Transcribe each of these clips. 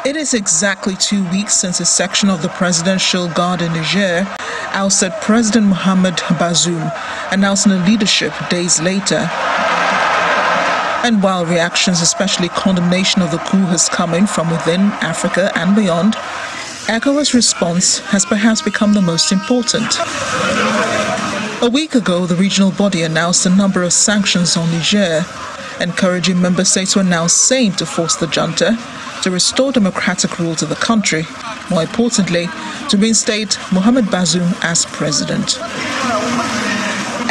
It is exactly 2 weeks since a section of the Presidential Guard in Niger ousted President Mohamed Bazoum, announcing a leadership days later. And while reactions, especially condemnation of the coup, has come in from within Africa and beyond, ECOWAS' response has perhaps become the most important. A week ago, the regional body announced a number of sanctions on Niger, encouraging member states to announce same to force the junta to restore democratic rule to the country, more importantly, to reinstate Mohamed Bazoum as president.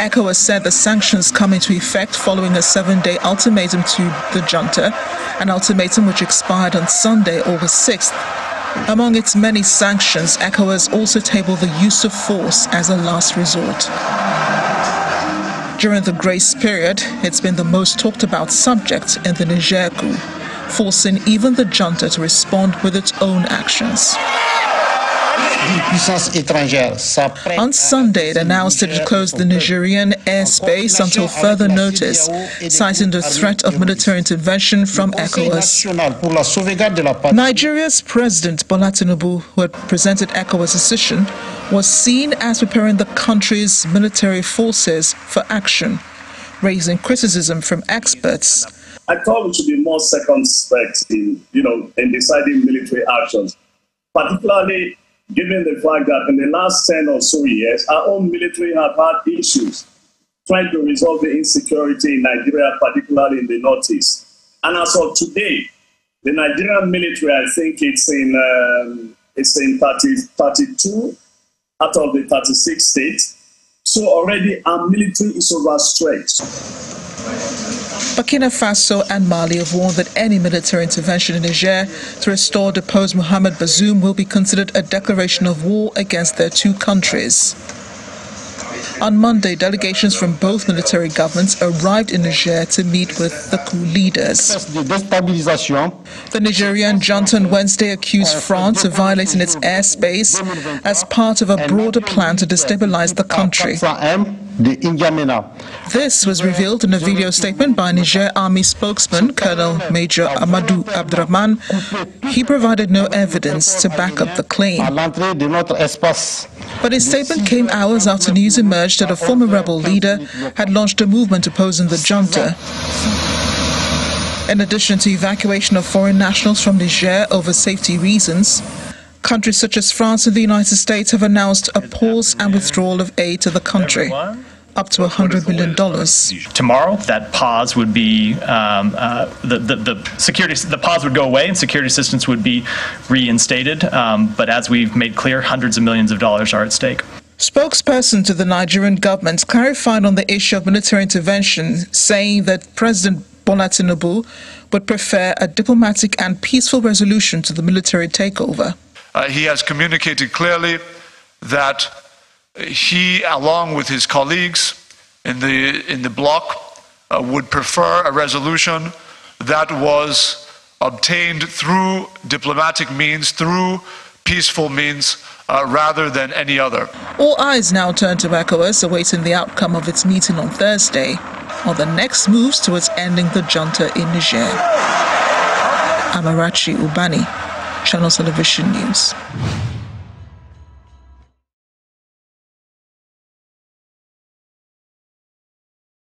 ECOWAS said the sanctions come into effect following a 7-day ultimatum to the junta, an ultimatum which expired on Sunday, August 6th. Among its many sanctions, ECOWAS also tabled the use of force as a last resort. During the grace period, it's been the most talked about subject in the Niger coup, forcing even the junta to respond with its own actions. On Sunday, it announced it had closed the Nigerian airspace until further notice, citing the threat of military intervention from ECOWAS. Nigeria's President Bola Tinubu, who had presented ECOWAS' decision, was seen as preparing the country's military forces for action, raising criticism from experts. I thought we should be more circumspect in deciding military actions, particularly given the fact that in the last 10 or so years, our own military have had issues trying to resolve the insecurity in Nigeria, particularly in the northeast. And as of today, the Nigerian military, I think it's in 32 out of the 36 states. So already our military is overstretched. Burkina Faso and Mali have warned that any military intervention in Niger to restore deposed Mohamed Bazoum will be considered a declaration of war against their two countries. On Monday, delegations from both military governments arrived in Niger to meet with the coup leaders. The Nigerian junta on Wednesday accused France of violating its airspace as part of a broader plan to destabilize the country. This was revealed in a video statement by Niger Army spokesman Colonel Major Amadou Abdrahman. He provided no evidence to back up the claim. But his statement came hours after news emerged that a former rebel leader had launched a movement opposing the junta. In addition to evacuation of foreign nationals from Niger over safety reasons, countries such as France and the United States have announced a pause and withdrawal of aid to the country, up to $100 million. Tomorrow, that pause would be the pause would go away and security assistance would be reinstated. But as we've made clear, hundreds of millions of dollars are at stake. Spokesperson to the Nigerian government clarified on the issue of military intervention, saying that President Bola Tinubu would prefer a diplomatic and peaceful resolution to the military takeover. He has communicated clearly that he, along with his colleagues in the bloc, would prefer a resolution that was obtained through diplomatic means, through peaceful means, rather than any other. All eyes now turn to ECOWAS, awaiting the outcome of its meeting on Thursday, on the next moves towards ending the junta in Niger. Amarachi Ubani, Channel Television News.